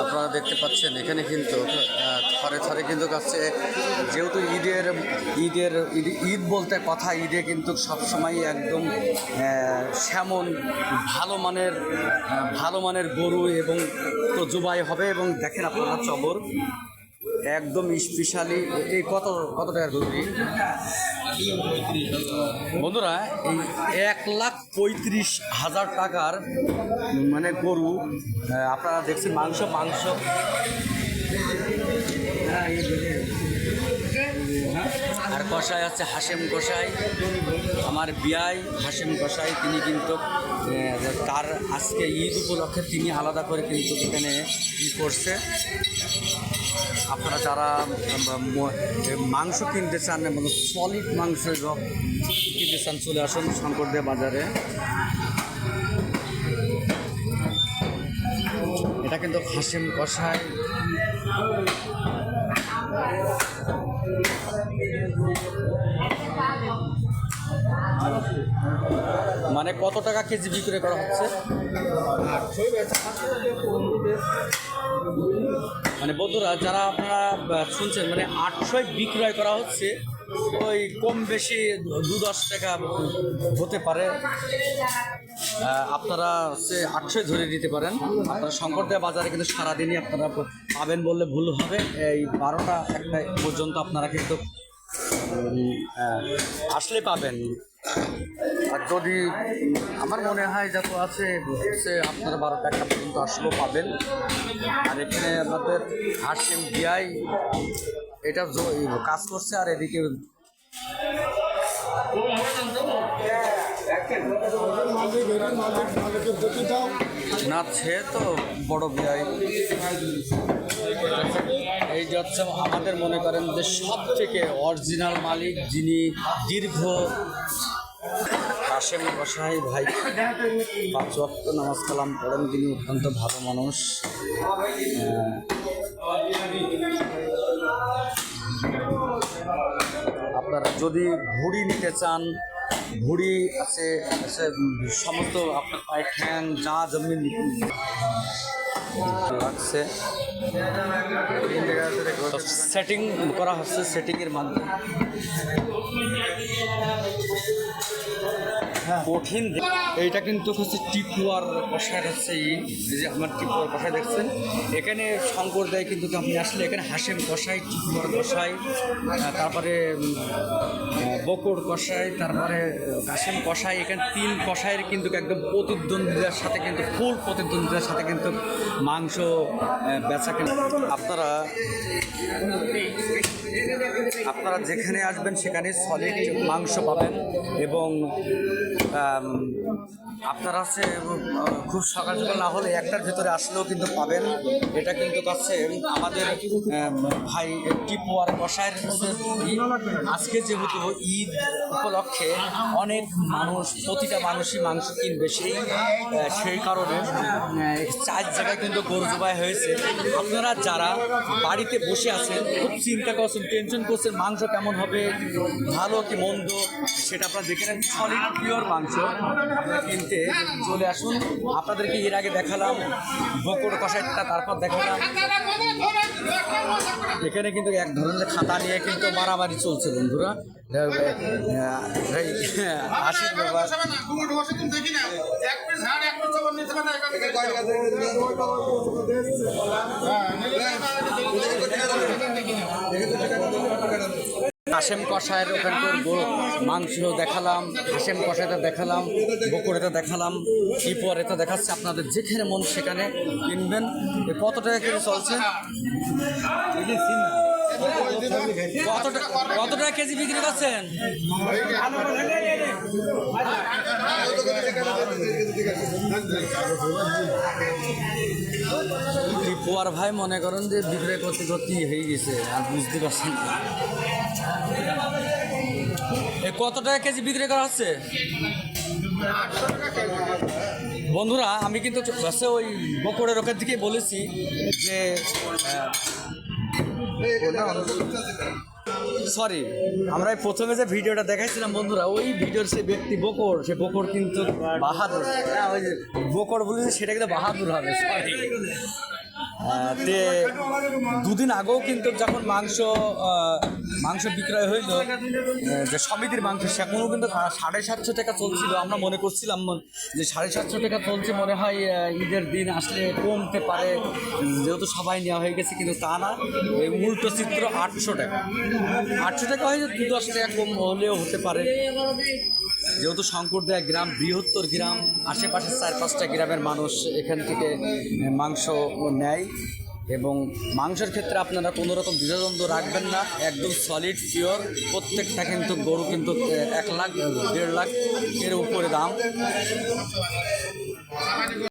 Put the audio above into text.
আপনারা দেখতে পাচ্ছেন এখানে কিন্তু থরে থরে কিন্তু কাছে যেহেতু ঈদ বলতে কথা, ঈদে কিন্তু সবসময় একদম সেমন ভালো মানের গরু এবং তো জবাই হবে। এবং দেখেন আপনারা চবর একদম স্পেশালি এই কত টাকার গরু বন্ধুরা, এই 1,35,000 টাকার মানে গরু আপনারা দেখছেন। মাংস আর কষাই আছে হাশেম কষাই, আমার বিয়াই হাশেম কষাই। তিনি কিন্তু তার আজকে ঈদ উপলক্ষে তিনি আলাদা করে কিন্তু এখানে ই করছে। আপনারা যারা মাংস কিনতে চান, মানে সলিড মাংস কিনতে চান, চলে আসুন শঙ্করদেব বাজারে। এটা কিন্তু হাশেম কষাই। মানে কত টাকা কেজি বিক্রি করা হচ্ছে? মানে বন্ধুরা, যারা আপনারা শুনছেন, মানে 800 বিক্রয় করা হচ্ছে। ওই কম বেশি 2-10 টাকা হতে পারে। আপনারা হচ্ছে 800 ধরে দিতে পারেন। আপনারা শঙ্করদেব বাজারে কিন্তু সারাদিনই আপনারা পাবেন বললে ভুল হবে। এই 12টা-1টা পর্যন্ত আপনারা কিন্তু আসলে পাবেন। আর যদি আমার মনে হয় যত আছে আপনারা 12টা-1টা পর্যন্ত আসলেও পাবেন। আর এখানে আমাদের হাশেম বিয়াই এটা কাজ করছে। আর এদিকে না, সে তো বড় বিয়াই। এই যে হচ্ছে আমাদের মনে করেন যে সব থেকে অরিজিনাল মালিক, যিনি দীর্ঘ হাশেম কষাই ভাই 5 ওয়াক্ত নামাজ কালাম পড়েন, তিনি অত্যন্ত ভালো মানুষ। আপনারা যদি ভুড়ি নিতে চান, ভুড়ি আছে সমস্ত আপনার পায়ে ঠ্যাং যা জমি লাগছে সেটিং করা হচ্ছে, সেটিংয়ের মাধ্যমে কঠিন। এইটা কিন্তু হচ্ছে টিপুয়ার কষাই হচ্ছে। এই যে আমার টিপুয়ার কষাই দেখছেন, এখানে শঙ্কর দেয় কিন্তু আপনি আসলে এখানে হাশেম কষাই, টিপুয়ার কষাই, তারপরে বকর কষাই, তারপরে হাশেম কষাই। এখানে 3 কষাইয়ের কিন্তু একদম প্রতিদ্বন্দ্বিতার সাথে কিন্তু ফুল প্রতিদ্বন্দ্বিতার সাথে কিন্তু মাংস বেচা কেনা। আপনারা যেখানে আসবেন সেখানে সলিড মাংস পাবেন। এবং আপনারা আছে খুব সকাল না হলে 1টার ভিতরে আসলেও কিন্তু পাবেন। এটা কিন্তু কাছে আমাদের ভাই টিপুয়ার কষায়ের আজকে যেহেতু ঈদ উপলক্ষে অনেক মানুষ, প্রতিটা মানুষই মাংস কিনবে, সেই কারণে 4 জায়গায় কিন্তু গরু জবাই হয়েছে। আপনারা যারা বাড়িতে বসে আছেন, খুব চিন্তা করছেন, টেনশন করছেন মাংস কেমন হবে, ভালো কি মন্দ, সেটা আপনারা দেখে নেন। সলিড পিওর মাংস আপনারা কিনতে চলে আসুন। আপনাদেরকে এর আগে দেখালাম বকর কষাইটা, তারপর দেখালাম এখানে কিন্তু এক ধরনের খাতা নিয়ে কিন্তু মারামারি চলছে বন্ধুরা। আশির ব্যাপার হাশেম কষায়ের ওখানকার মাংস দেখালাম, হাশেম কষাইটা দেখালাম, বকুড়াটা দেখালাম, টিপুয়ারেটা দেখাচ্ছে। আপনাদের যেখানে মন সেখানে কিনবেন। কত টাকা কেজি চলছে? কত টাকা কেজি বিক্রি করছেন? টিপুয়ার ভাই মনে করেন যে বিক্রয় করতে হয়ে গেছে, আর বুঝতে পারছেন কত টাকা কেজি বিক্রি করা হচ্ছে। বন্ধুরা, আমি কিন্তু ওই বকরের ওখান থেকেই বলেছি যে সরি, আমরা এই প্রথমে যে ভিডিওটা দেখাইছিলাম বন্ধুরা, ওই ভিডিওর সে ব্যক্তি বকর, সে বকর কিন্তু বাহাদুর। হ্যাঁ, ওই যে বকর বলেছে সেটা কিন্তু বাহাদুর হবে। সরি। তে দুদিন আগেও কিন্তু যখন মাংস বিক্রয় হইল, যে সমিতির মাংস, সেখনও কিন্তু 750 টাকা চলছিল। আমরা মনে করছিলাম যে 750 টাকা চলছে, মনে হয় ঈদের দিন আসলে কমতে পারে, যেহেতু সবাই নেওয়া হয়ে গেছে, কিন্তু তা না। এই উল্টো চিত্র 800 টাকা। 800 টাকা হয়তো 2-10 টাকা কম হলেও হতে পারে, যেহেতু শঙ্করদেয়া গ্রাম বৃহত্তর গ্রাম, আশেপাশে 4-5টা গ্রামের মানুষ এখান থেকে মাংস নেয়। এবং মাংসের ক্ষেত্রে আপনারা কোনো রকম দ্বিধাদ্বন্দ্ব রাখবেন না, একদম সলিড পিওর। প্রত্যেকটা কিন্তু গরু কিন্তু 1 লাখ 1.5 লাখ এর উপরে দাম।